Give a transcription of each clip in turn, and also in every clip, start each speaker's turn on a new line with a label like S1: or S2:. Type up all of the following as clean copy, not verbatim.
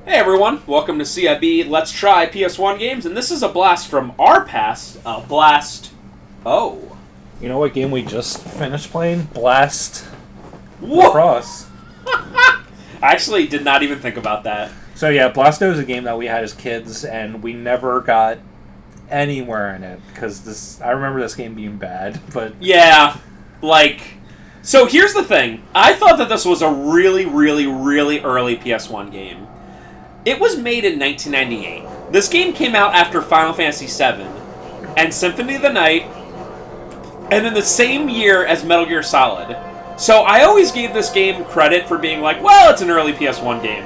S1: Hey everyone, welcome to CiB Let's Try PS1 games, and this is a blast from our past, Blast... Oh.
S2: You know what game we just finished playing? Blast
S1: Whoa!
S2: Cross.
S1: I actually did not even think about that.
S2: So yeah, Blasto is a game that we had as kids, and we never got anywhere in it, because I remember this game being bad, but...
S1: Yeah, like... So here's the thing. I thought that this was a really early PS1 game. It was made in 1998. This game came out after Final Fantasy VII and Symphony of the Night, and in the same year as Metal Gear Solid. So I always gave this game credit for being like, well, it's an early PS1 game.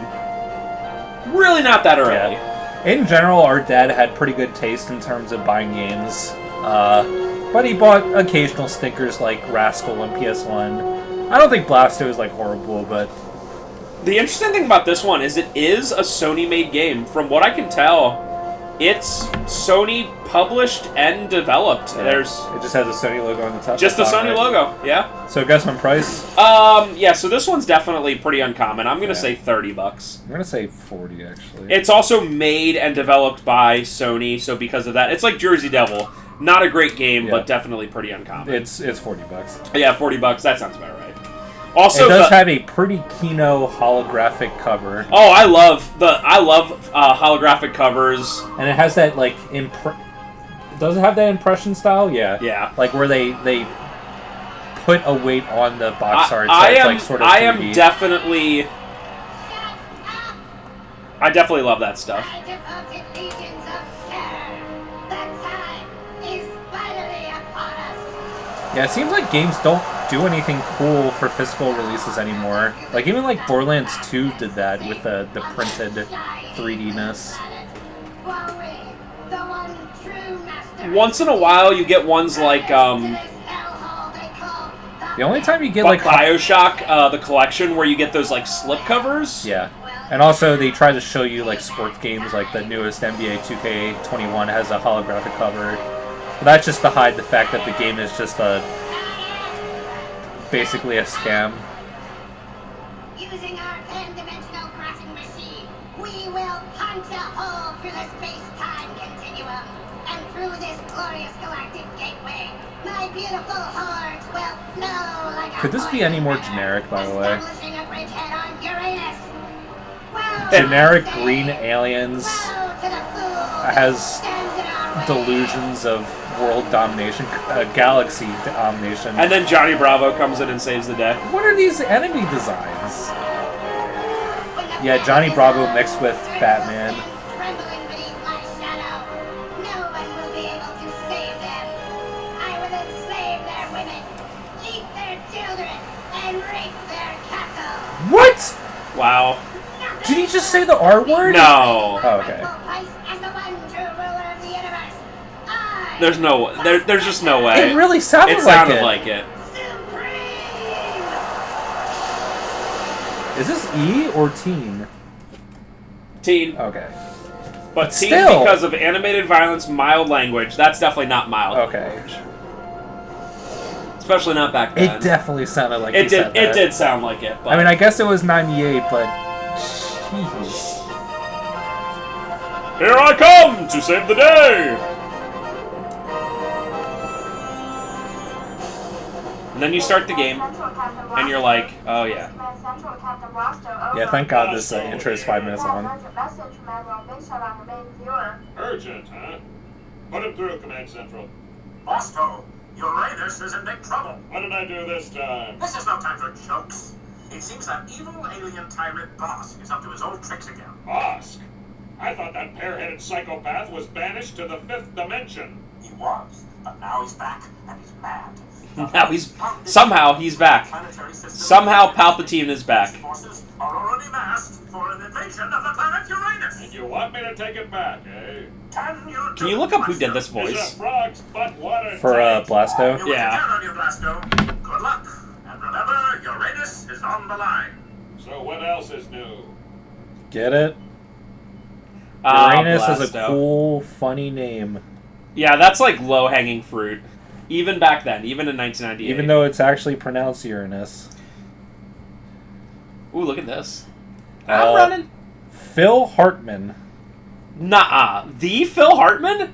S1: Really not that early.
S2: Yeah. In general, our dad had pretty good taste in terms of buying games, but he bought occasional stickers like Rascal and PS1. I don't think Blasto is like horrible, but...
S1: The interesting thing about this one is it is a Sony-made game. From what I can tell, it's Sony published and developed.
S2: Yeah.
S1: There's
S2: it just has a Sony logo on the top.
S1: just the Sony logo, yeah.
S2: So guess on price?
S1: Yeah, so this one's definitely pretty uncommon. I'm gonna say $30.
S2: I'm gonna say 40 actually.
S1: It's also made and developed by Sony, so because of that, it's like Jersey Devil. Not a great game, but definitely pretty uncommon.
S2: It's $40.
S1: Yeah, $40. That sounds about right. Also,
S2: it does have a pretty Kino holographic cover.
S1: Oh, I love holographic covers.
S2: And it has that like does it have that impression style? Yeah.
S1: Yeah.
S2: Like where they put a weight on the box art. So
S1: I
S2: it's
S1: definitely love that stuff.
S2: Yeah, it seems like games don't do anything cool for physical releases anymore. Like, even like Borderlands 2 did that with the printed 3D-ness.
S1: Once in a while, you get ones like,
S2: The only time you get, like...
S1: BioShock, the collection, where you get those, like, slipcovers.
S2: Yeah. And also, they try to show you, like, sports games, like the newest NBA 2K21 has a holographic cover. But that's just to hide the fact that the game is just basically a scam.
S3: Using our 10-dimensional crossing machine, we will punch a hole through the space-time continuum and through this glorious galactic gateway. My beautiful hordes will flow like
S2: Could this be any more generic, by the way?
S3: establishing a bridgehead on Uranus. Well,
S2: Generic green aliens
S3: flow to the fool
S2: has
S3: stands in our way.
S2: delusions of world domination, galaxy domination.
S1: And then Johnny Bravo comes in and saves the day.
S2: What are these enemy designs? Yeah, Johnny Bravo mixed with Batman.
S3: Trembling beneath my shadow. No one will be able to save them. I will enslave their women, eat their children, and rape their cattle.
S2: What?
S1: Wow.
S2: Did he just say the R word?
S1: No.
S2: Oh, okay.
S3: As the one true ruler of the universe, I
S1: There's there's just no way.
S2: It really sounded,
S1: It sounded
S2: like
S1: like it.
S3: supreme.
S2: Is this E or teen?
S1: Teen.
S2: Okay.
S1: But teen
S2: still.
S1: because of animated violence, mild language. That's definitely not mild
S2: Okay.
S1: language. Especially not back then.
S2: It definitely sounded like
S1: It
S2: he
S1: did.
S2: said
S1: It
S2: that.
S1: did sound like it. But
S2: I mean, I guess it was 98, but... Jeez.
S1: here I come to save the day. And then you start the game, and you're like, oh yeah.
S2: Yeah, thank God this intro is 5 minutes long.
S4: Urgent, huh? Put him through, Command Central.
S5: Blasto, Uranus is in big trouble.
S4: What did I do this time?
S5: This is no time for jokes. It seems that evil alien tyrant boss is up to his old tricks again.
S4: Bosk. I thought that pear-headed psychopath was banished to the 5th dimension.
S5: He was, but now he's back, and he's mad.
S1: Now somehow he's back.
S5: Planetary system-
S1: Somehow Palpatine is back.
S5: Forces are already massed for an invasion of the planet Uranus.
S4: And you want me to take it back, eh?
S1: Can you look up who did this
S4: Is
S1: voice?
S4: a frog's butt water
S2: For
S4: tank?
S2: Blasto?
S1: Yeah.
S5: On you, Blasto. Good luck, and remember, Uranus is on the line.
S4: So what else is new?
S2: Get it?
S1: Ah,
S2: Uranus is a
S1: Blasto.
S2: cool, funny name.
S1: Yeah, that's like low-hanging fruit. Even back then, even in 1998.
S2: Even though it's actually pronounced Uranus.
S1: Ooh, look at this. I'm running.
S2: Phil Hartman.
S1: Nah, the Phil Hartman?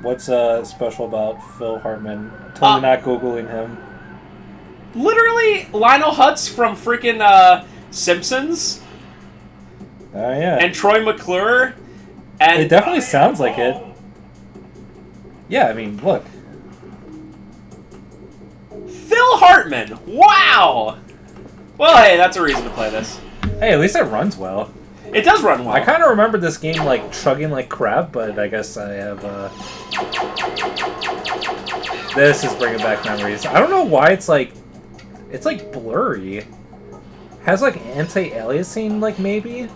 S2: What's special about Phil Hartman? Totally not Googling him.
S1: Literally, Lionel Hutz from freaking Simpsons.
S2: Oh, yeah.
S1: And Troy McClure. And
S2: It definitely sounds like it. Yeah, I mean, look.
S1: Phil Hartman. Wow. Well, hey, that's a reason to play this.
S2: Hey, at least it runs well.
S1: It does run well.
S2: I kind of remember this game, like, chugging like crap, but I guess I have, This is bringing back memories. I don't know why it's like blurry. Has, like, anti-aliasing, like, maybe?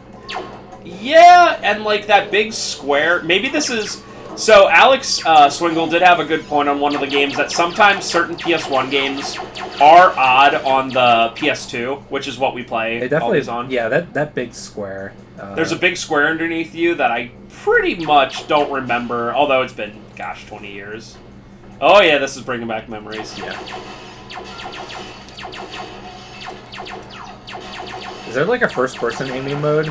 S1: Yeah, and like that big square. Maybe this is... So Alex Swingle did have a good point on one of the games that sometimes certain PS1 games are odd on the PS2, which is what we play
S2: It definitely
S1: always on.
S2: Yeah, that big square.
S1: There's a big square underneath you that I pretty much don't remember, although it's been, gosh, 20 years. Oh yeah, this is bringing back memories.
S2: Yeah. Is there like a first-person aiming mode?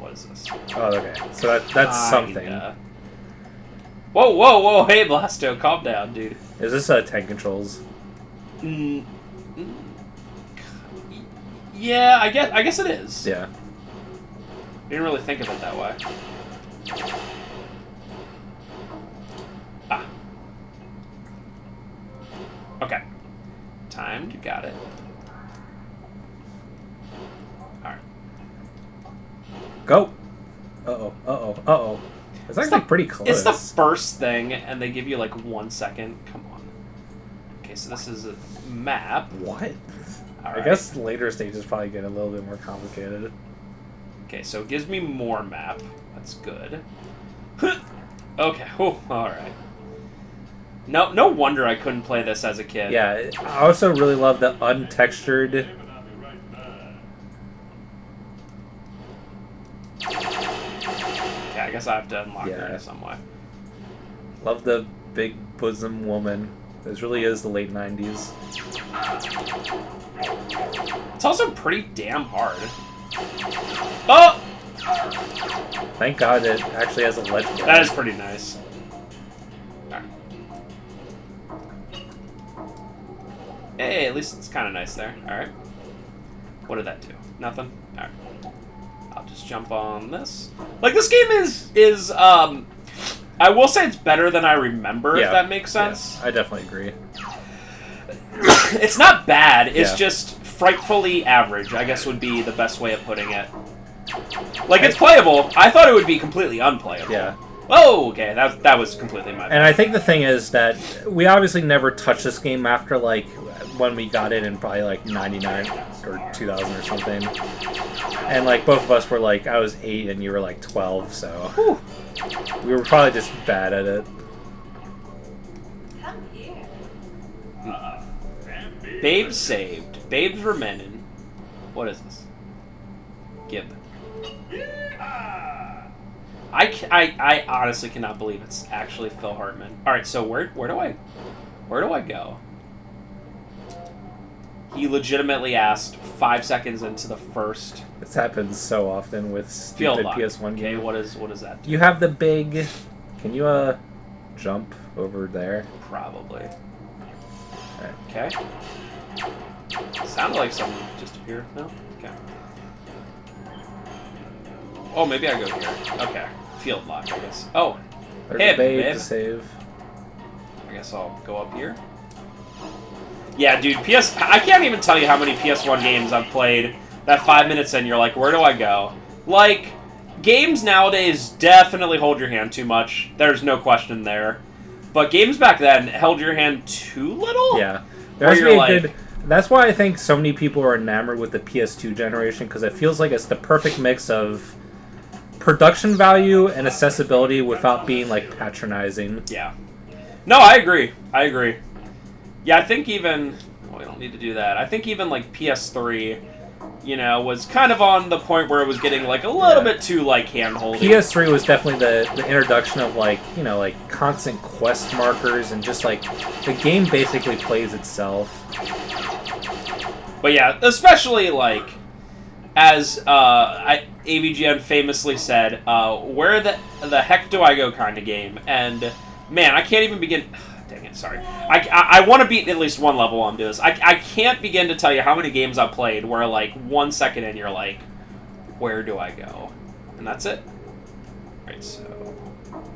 S1: What is this?
S2: Oh, okay. So that's something.
S1: Whoa, whoa, whoa! Hey, Blasto, calm down, dude.
S2: Is this tank controls?
S1: Yeah, I guess it is.
S2: Yeah.
S1: Didn't really think of it that way. Ah. Okay. Timed, you got it. Alright.
S2: Go! Uh-oh, uh-oh, uh-oh. It's actually pretty close.
S1: It's the first thing, and they give you like 1 second. Come on. Okay, so this is a map.
S2: What?
S1: All right.
S2: I guess later stages probably get a little bit more complicated.
S1: Okay, so it gives me more map. That's good. Okay, alright. No wonder I couldn't play this as a kid.
S2: Yeah, I also really love the untextured...
S1: Okay, I guess I have to unlock her in some way.
S2: Love the big bosom woman. This really is the late 90s.
S1: It's also pretty damn hard. Oh!
S2: Thank God it actually has a ledge.
S1: That is pretty nice. Alright. Hey, at least it's kind of nice there. Alright. What did that do? Nothing? Alright. I'll just jump on this. Like, this game is I will say it's better than I remember, if that makes sense.
S2: Yeah, I definitely agree.
S1: It's not bad, it's just frightfully average, I guess would be the best way of putting it. Like, it's playable. I thought it would be completely unplayable.
S2: Yeah.
S1: Oh, okay, that was completely my bad.
S2: And I think the thing is that we obviously never touched this game after, like, when we got it in probably, like, 99 or 2000 or something. And, like, both of us were, like, I was 8 and you were, like, 12, so... Whew. We were probably just bad at it.
S3: Come here.
S1: Babes saved. Babes remaining. What is this? Gib. I honestly cannot believe it's actually Phil Hartman. Alright, so where do I go? He legitimately asked 5 seconds into the first.
S2: This happens so often with stupid PS1 games.
S1: Okay, what does that do?
S2: You have the big... Can you, jump over there?
S1: Probably.
S2: Right.
S1: Okay. Sounded like someone just appeared. No? Okay. Oh, maybe I go here. Okay. Field lock, I guess. Oh.
S2: There's
S1: Hey,
S2: a babe
S1: babe.
S2: to save.
S1: I guess I'll go up here. Yeah, dude, I can't even tell you how many PS1 games I've played that 5 minutes in, you're like, where do I go? Like, games nowadays definitely hold your hand too much. There's no question there. But games back then held your hand too little?
S2: Yeah.
S1: Where
S2: There's
S1: you're
S2: good... That's why I think so many people are enamored with the PS2 generation, because it feels like it's the perfect mix of production value and accessibility without being, like, patronizing.
S1: Yeah. No, I agree. Yeah, I think even... Oh, we don't need to do that. I think even, like, PS3 you know, was kind of on the point where it was getting like a little bit too like hand-holding.
S2: PS3 was definitely the introduction of like, you know, like constant quest markers and just like the game basically plays itself.
S1: But yeah, especially like as AVGN famously said, where the heck do I go kind of game. And man, I can't even begin. Dang it, sorry. I want to beat at least one level on this. I can't begin to tell you how many games I've played where, like, 1 second in, you're like, where do I go? And that's it. Right, so...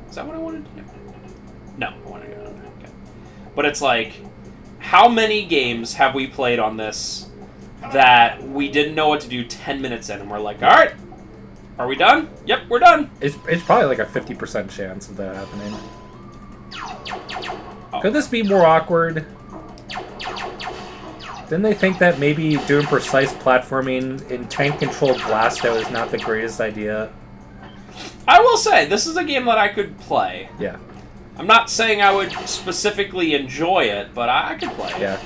S1: Is that what I wanted to do? No, I want to go down there. Okay. But it's like, how many games have we played on this that we didn't know what to do 10 minutes in, and we're like, alright, are we done? Yep, we're done.
S2: It's probably like a 50% chance of that happening. Could this be more awkward? Didn't they think that maybe doing precise platforming in tank-controlled Blasto is not the greatest idea?
S1: I will say, this is a game that I could play.
S2: Yeah.
S1: I'm not saying I would specifically enjoy it, but I could play it.
S2: Yeah.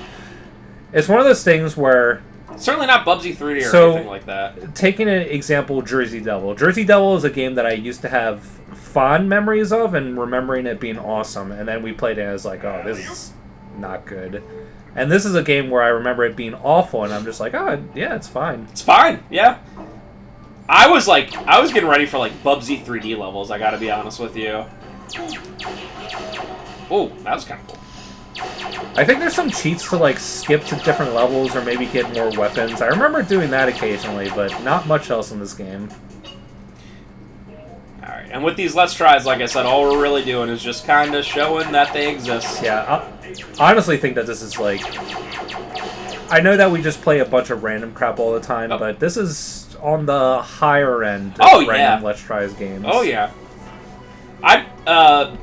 S2: It's one of those things where...
S1: Certainly not Bubsy 3D or anything like that.
S2: Taking an example, Jersey Devil. Jersey Devil is a game that I used to have fond memories of and remembering it being awesome. And then we played it and I was like, oh, this is not good. And this is a game where I remember it being awful and I'm just like, oh, yeah, it's fine.
S1: It's fine, yeah. I was getting ready for like Bubsy 3D levels, I gotta be honest with you. Oh, that was kind of cool.
S2: I think there's some cheats to like skip to different levels or maybe get more weapons. I remember doing that occasionally, but not much else in this game.
S1: Alright, and with these Let's Tries, like I said, all we're really doing is just kind of showing that they exist.
S2: Yeah, I honestly think that this is like... I know that we just play a bunch of random crap all the time, but this is on the higher end of random Let's Tries games.
S1: Oh, yeah.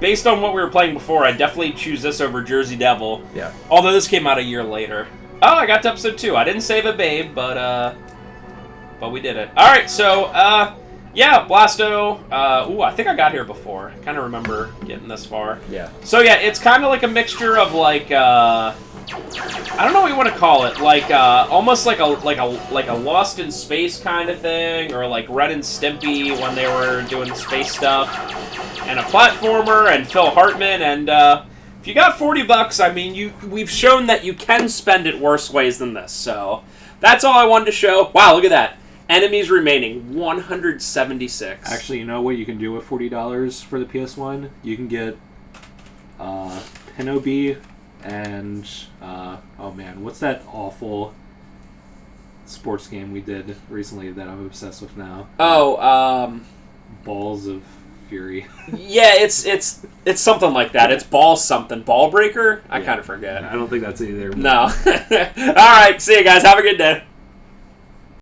S1: Based on what we were playing before, I'd definitely choose this over Jersey Devil.
S2: Yeah.
S1: Although this came out a year later. Oh, I got to episode 2. I didn't save it, babe, but we did it. Alright, so, yeah, Blasto. Ooh, I think I got here before. I kind of remember getting this far.
S2: Yeah.
S1: So, yeah, it's kind of like a mixture of, like, I don't know what you want to call it. Like, almost like a Lost in Space kind of thing, or like Ren and Stimpy when they were doing space stuff. And a platformer, and Phil Hartman, and if you got $40, I mean, we've shown that you can spend it worse ways than this. So that's all I wanted to show. Wow, look at that! Enemies remaining 176.
S6: Actually, you know what you can do with $40 for the PS1? You can get Pinobi and oh man, what's that awful sports game we did recently that I'm obsessed with now?
S1: Oh,
S6: Balls of Fury.
S1: Yeah, it's something like that. It's Ball something. Ball Breaker? I kind of forget.
S6: I don't think that's either.
S1: No. Alright, see you guys. Have a good day.